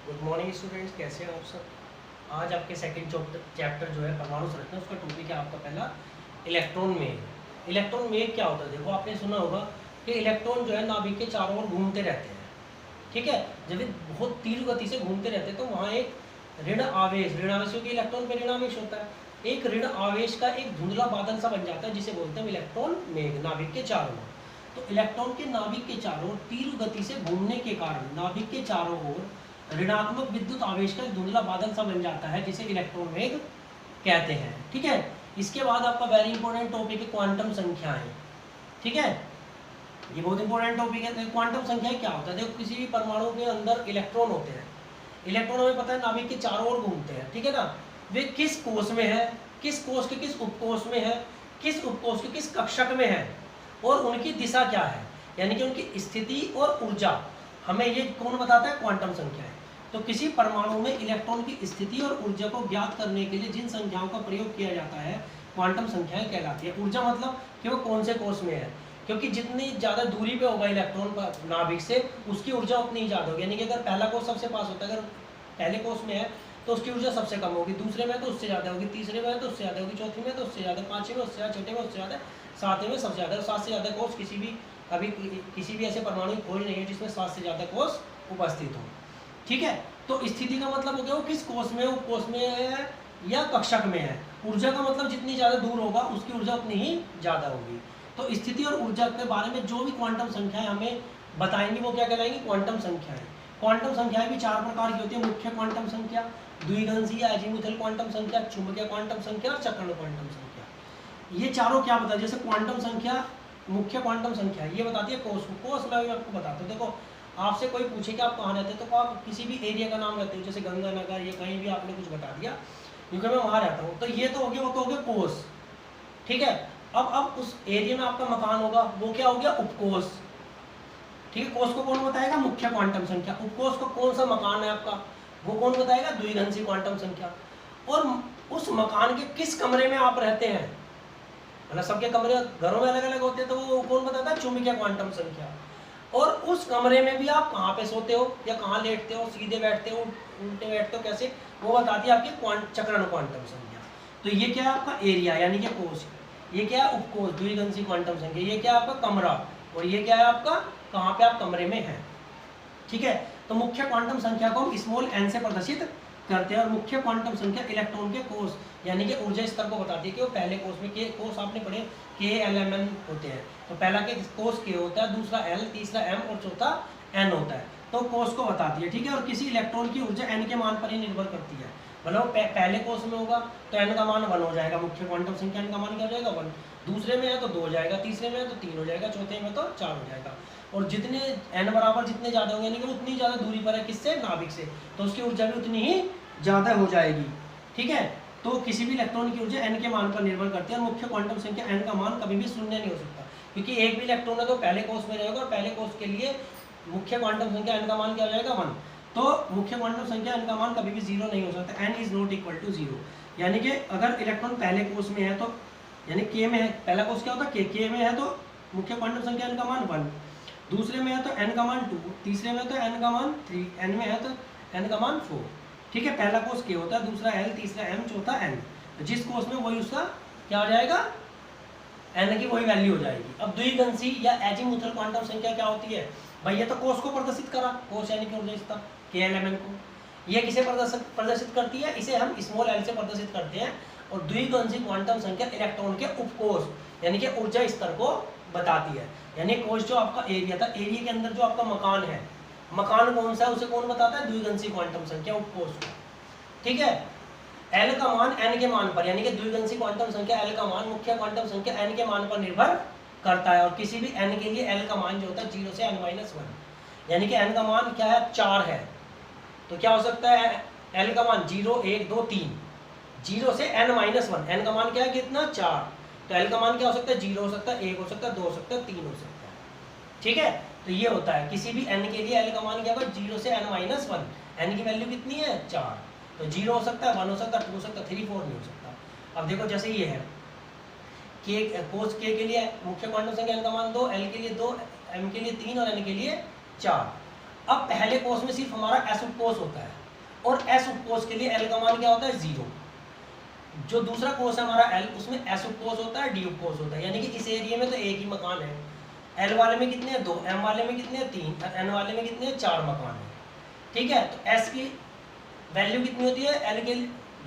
Good morning students, कैसे हैं आप सब। आज आपके सेकंड चैप्टर जो है परमाणु संरचना, उसका टॉपिक है आपका पहला इलेक्ट्रॉन मेघ। इलेक्ट्रॉन मेघ क्या होता है? देखो, आपने सुना होगा कि इलेक्ट्रॉन जो है नाभिक के चारों ओर घूमते रहते हैं, ठीक है। जब ये बहुत तीव्र गति से घूमते रहते हैं तो वहाँ एक ऋण आवेश क्योंकि इलेक्ट्रॉन पे ऋण आवेश होता है, एक ऋण आवेश का एक धुंधला बादल सा बन जाता है जिसे बोलते हैं इलेक्ट्रॉन मेघ, नाभिक के चारों ओर। तो इलेक्ट्रॉन के नाभिक के चारों ओर तीव्र गति से घूमने के कारण नाभिक के चारों ओर ऋणात्मक विद्युत आवेश का धुंधला बादल सा बन जाता है जिसे इलेक्ट्रॉन मेघ कहते हैं, ठीक है। इसके बाद आपका वेरी इंपॉर्टेंट टॉपिक है क्वांटम संख्याएं, ठीक है। ये बहुत इंपॉर्टेंट टॉपिक है। क्वांटम संख्याएं क्या होता है? देखो, किसी भी परमाणु के अंदर इलेक्ट्रॉन होते हैं। इलेक्ट्रॉन हमें पता है नाभिक के चारों ओर घूमते हैं, ठीक है ना। वे किस कोष में है, किस कोष के किस उपकोष में है, किस उपकोष के किस कक्षक में है और उनकी दिशा क्या है, यानी कि उनकी स्थिति और ऊर्जा हमें ये कौन बताता है? क्वांटम संख्याएं। तो किसी परमाणु में इलेक्ट्रॉन की स्थिति और ऊर्जा को ज्ञात करने के लिए जिन संख्याओं का प्रयोग किया जाता है क्वांटम संख्याएं कहलाती है। ऊर्जा मतलब कि वो कौन से कोष में है, क्योंकि जितनी ज़्यादा दूरी पे होगा इलेक्ट्रॉन नाभिक से उसकी ऊर्जा उतनी ही ज़्यादा होगी। यानी कि अगर पहला कोष सबसे पास होता है, अगर पहले कोष में है तो उसकी ऊर्जा सबसे कम होगी, दूसरे में तो उससे ज़्यादा होगी, तीसरे में तो उससे ज़्यादा होगी, चौथे में तो उससे ज़्यादा, पाँचवें में उससे ज़्यादा, छठे में उससे ज़्यादा, सातवें में सबसे ज़्यादा। 7 से ज़्यादा कोष किसी भी ऐसे परमाणु की खोज नहीं है जिसमें 7 से ज़्यादा कोष उपस्थित हो, ठीक है। तो स्थिति का मतलब हो गया वो किस कोष में, उपकोष में है या कक्षक में है। ऊर्जा का मतलब जितनी ज़्यादा दूर होगा उसकी ऊर्जा उतनी ही ज़्यादा होगी। तो स्थिति और ऊर्जा के बारे में जो भी क्वांटम संख्याएं हमें बताएंगी वो क्या कहलाएंगी? क्वांटम संख्याएं। क्वांटम संख्याएं भी 4 प्रकार की होती है। मुख्य क्वांटम संख्या, द्विघांसी या अजीमुथल क्वांटम संख्या, चुंबकीय क्वांटम संख्या और चक्रण क्वांटम संख्या। ये चारों क्या बताए? जैसे क्वांटम संख्या, मुख्य क्वांटम संख्या ये बताती है कोष मैं भी आपको बताता हूँ। देखो, आपसे कोई पूछे कि आप कहाँ रहते हैं तो आप किसी भी एरिया का नाम रहते हो, जैसे गंगानगर, ये कहीं भी आपने कुछ बता दिया क्योंकि मैं वहाँ रहता हूँ, तो ये तो हो गया, वो तो हो गया कोष, ठीक है। अब उस एरिया में आपका मकान होगा, वो क्या हो गया? उपकोष, ठीक है। कोष को कौन बताएगा? मुख्य क्वांटम संख्या। उपकोष को कौन सा मकान है आपका, वो कौन बताएगा? द्विघांसी क्वांटम संख्या। और उस मकान के किस कमरे में आप रहते हैं, मतलब सबके कमरे घरों में अलग अलग होते हैं, तो वो कौन बताता है? चुंबकीय क्वांटम संख्या। और उस कमरे में भी आप कहाँ पे सोते हो या कहाँ लेटते हो, सीधे बैठते हो, उल्टे बैठते हो, कैसे, वो बताती है आपकी चक्रण क्वांटम संख्या। तो ये क्या है? आपका एरिया यानी कि कोष। ये क्या है? उपकोष, द्विघांसी क्वांटम संख्या। ये क्या है? आपका कमरा। और ये क्या है आपका? कहाँ पे आप कमरे में हैं, ठीक है। तो मुख्य क्वांटम संख्या को हम स्मॉल n से प्रदर्शित करते हैं और मुख्य क्वांटम संख्या इलेक्ट्रॉन के कोष यानी कि ऊर्जा स्तर को बताती है कि वो पहले कोष में, के कोष आपने पढ़े K-L-M-N होते हैं, तो पहला के कोष K होता है, दूसरा L, तीसरा M और चौथा N होता है, तो कोष को बताती है, ठीक है। और किसी इलेक्ट्रॉन की ऊर्जा N के मान पर ही निर्भर करती है। मतलब पहले कोष में होगा तो N का मान 1 हो जाएगा, मुख्य क्वांटम संख्या N का मान क्या हो जाएगा? 1। दूसरे में है तो 2 हो जाएगा, तीसरे में है तो 3 हो जाएगा, चौथे में तो 4 हो जाएगा। और जितने n बराबर जितने ज़्यादा होंगे यानी कि उतनी ज़्यादा दूरी पर है किससे? नाभिक से, तो उसकी ऊर्जा भी उतनी ही ज़्यादा हो जाएगी, ठीक है। तो किसी भी इलेक्ट्रॉन की ऊर्जा n के मान पर निर्भर करती है और मुख्य क्वांटम संख्या n का मान कभी भी 0 नहीं हो सकता, क्योंकि एक भी इलेक्ट्रॉन है तो पहले कोष में रहेगा और पहले कोष के लिए मुख्य क्वांटम संख्या n का मान क्या हो जाएगा? 1। तो मुख्य क्वांटम संख्या n का मान कभी भी 0 नहीं हो सकता। n is not equal to 0, यानी कि अगर इलेक्ट्रॉन पहले कोष में है तो यानी k में है, पहला कोष क्या होता है? k में है तो मुख्य क्वांटम संख्या n का मान 1, दूसरे में है तो n का मान 2, तीसरे में तो n का मान 3, n में है तो n का मान 4, ठीक है। पहला कोष K होता है, दूसरा L, तीसरा M, चौथा N। तो जिस कोष में वही उसका क्या हो जाएगा? n की वही वैल्यू हो जाएगी। अब द्विघांसी या एजीमुथल क्वांटम संख्या क्या होती है? भाई ये तो कोष को प्रदर्शित करा, कोष यानी कि ऊर्जा स्तर K-L-M-N को। ये किसे प्रदर्शित करती है? इसे हम स्मॉल l से प्रदर्शित करते हैं। और द्विघांसी क्वांटम संख्या इलेक्ट्रॉन के उपकोष यानी कि ऊर्जा स्तर को बताती है। यानी कोष जो आपका एरिया था, एरिया के अंदर जो आपका मकान है, मकान कौन सा है उसे कौन बताता है? द्विघांसी क्वांटम संख्या, उपकोष को, ठीक है। L का मान n के मान पर यानी कि द्विघांसी क्वांटम संख्या L का मान मुख्य क्वांटम संख्या n के मान पर निर्भर करता है। और किसी भी n के लिए L का मान जो होता है 0 से n-1, यानी कि n का मान क्या है? 4 है, तो क्या हो सकता है? L का मान 0, 1, 2, 3, 0 से n-1, n का मान क्या है? कितना? 4। तो L का मान क्या हो सकता है? 0 हो सकता है, 1 हो सकता है, 2 हो सकता है, 3 हो सकता है, ठीक है। तो ये होता है किसी भी n के लिए L का मान क्या होगा? 0 से n-1, n की वैल्यू कितनी है? 4, तो 0 हो सकता है, 1 हो सकता है, 2 हो सकता है, 3, 4 नहीं हो सकता। अब देखो जैसे ये है कोष K के लिए मुख्य क्वांटम संख्या n का मान 2, L के लिए 2, M के लिए 3 और N के लिए 4। अब पहले कोष में सिर्फ हमारा एस उपकोष होता है, और एस उपकोष के लिए एल का मान क्या होता है 0। जो दूसरा कोष है हमारा एल, उसमें एस उपकोष होता है, डी उपकोष होता है, यानी कि इस एरिया में तो एक ही मकान है। एल वाले में कितने हैं 2, एम वाले में कितने हैं 3, एन वाले में कितने हैं 4 मकान है। ठीक है, तो एस की वैल्यू कितनी होती है, एल के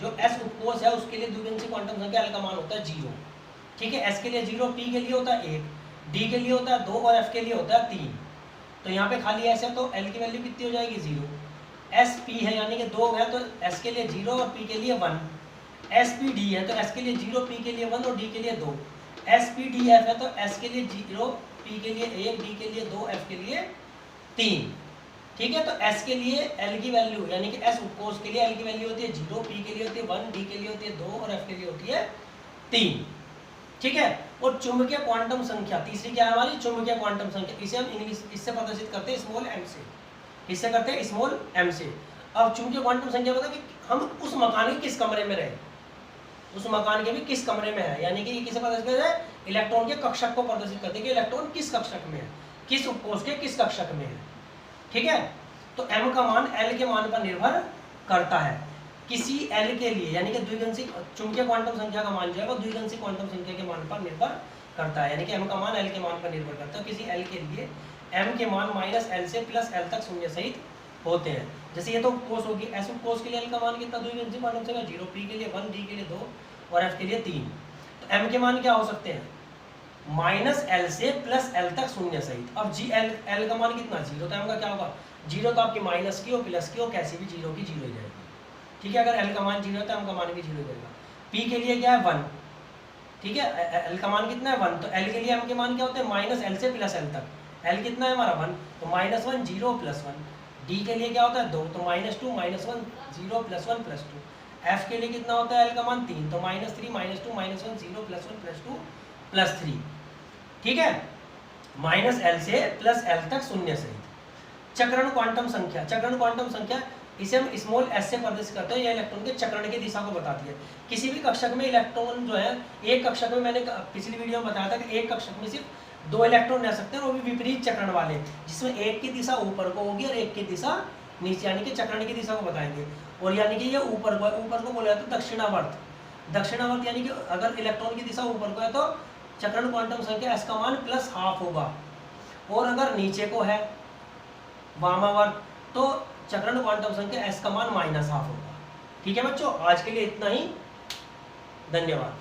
जो एस उपकोष है उसके लिए द्विगुणित क्वांटम संख्या एल का मान होता है 0। ठीक है, एस के लिए 0, पी के लिए होता है 1, डी के लिए होता है 2 और एफ के लिए होता है 3। तो यहाँ पे खाली एस है तो एल की वैल्यू कितनी हो जाएगी 0। एस पी है यानी कि 2 है तो एस के लिए 0 और पी के लिए 1। एस पी डी है तो एस के लिए 0, पी के लिए 1 और डी के लिए 2। एस पी डी एफ है तो एस के लिए 0, पी के लिए 1, डी के लिए 2, एफ के लिए 3। ठीक है, तो एस के लिए एल की वैल्यू यानी कि एस उपकोष के लिए एल की वैल्यू होती है 0, पी के लिए होती है 1, डी के लिए होती है 2 और एफ के लिए होती है 3। ठीक है, और चुंबकीय क्वांटम संख्या तीसरी क्या है हमारी, चुंबकीय क्वांटम संख्या। इसे हम इंग्लिश इससे प्रदर्शित करते हैं स्मॉल एम से, इससे करते हैं स्मॉल एम से। अब चुंबकीय क्वांटम संख्या पता कि हम उस मकान के किस कमरे में रहे, उस मकान के भी किस कमरे में है, यानी कि ये किसे प्रदर्शित करते हैं, इलेक्ट्रॉन के कक्षक को प्रदर्शित करते हैं कि इलेक्ट्रॉन किस कक्षक में है, किस उपकोष के किस कक्षक में है। ठीक है, तो m का मान l के मान पर निर्भर करता है। किसी l के लिए यानी कि द्विगुणित चुंबकीय क्वांटम संख्या का मान जो है वो द्विगुणित क्वांटम संख्या के मान पर निर्भर करता है, यानी कि m का मान l के मान पर निर्भर करता है। किसी l के लिए m के मान -l से +l तक शून्य सहित होते हैं। जैसे ये तो उपकोष होगी, s उपकोष के लिए l का मान कितना, द्विगुणित क्वांटम संख्या 0, p के लिए 1, d के लिए 2 और f के लिए 3। तो m के मान क्या हो सकते हैं, -l से +l तक शून्य सहित। अब l का मान कितना 0, तो m का क्या होगा 0, तो आपकी माइनस की हो प्लस की हो कैसी भी 0 की 0 ही जाएगी। ठीक है, अगर l का मान 0 है तो m का मान भी 0 हो जाएगा। p के लिए क्या है 1, ठीक है, l का मान कितना है 1, तो l के लिए m के मान क्या होते हैं -l से +l तक। l कितना है हमारा 1, तो -1 0 +1। d के लिए क्या होता है 2, तो -2 -1 0 +1 +2। f के लिए कितना होता है l का मान 3, तो -3 -2 -1 0 +1 +2 +3। ठीक है, -l से +l तक शून्य सहित। चक्रण क्वांटम संख्या, चक्रण क्वांटम संख्या इसे हम स्मॉल एस से प्रदर्शित करते हैं। यह इलेक्ट्रॉन के चक्रण की दिशा को बताती है। किसी भी कक्षक में इलेक्ट्रॉन जो है, एक कक्षक में मैंने पिछली वीडियो में बताया था कि एक कक्षक में सिर्फ 2 इलेक्ट्रॉन रह सकते हैं, वो भी विपरीत चक्रण वाले, जिसमें एक की दिशा ऊपर को होगी और एक की दिशा नीचे, यानी कि चक्रण की दिशा को बताएंगे। और यानी कि ये ऊपर को बोला जाता है दक्षिणावर्त। दक्षिणावर्त यानी कि अगर इलेक्ट्रॉन की दिशा ऊपर को है तो चक्रण क्वांटम संख्या एस का मान +½ होगा, और अगर नीचे को है वामावर्त तो चक्रण क्वांटम संख्या एस का मान -½ होगा। ठीक है बच्चों, आज के लिए इतना ही, धन्यवाद।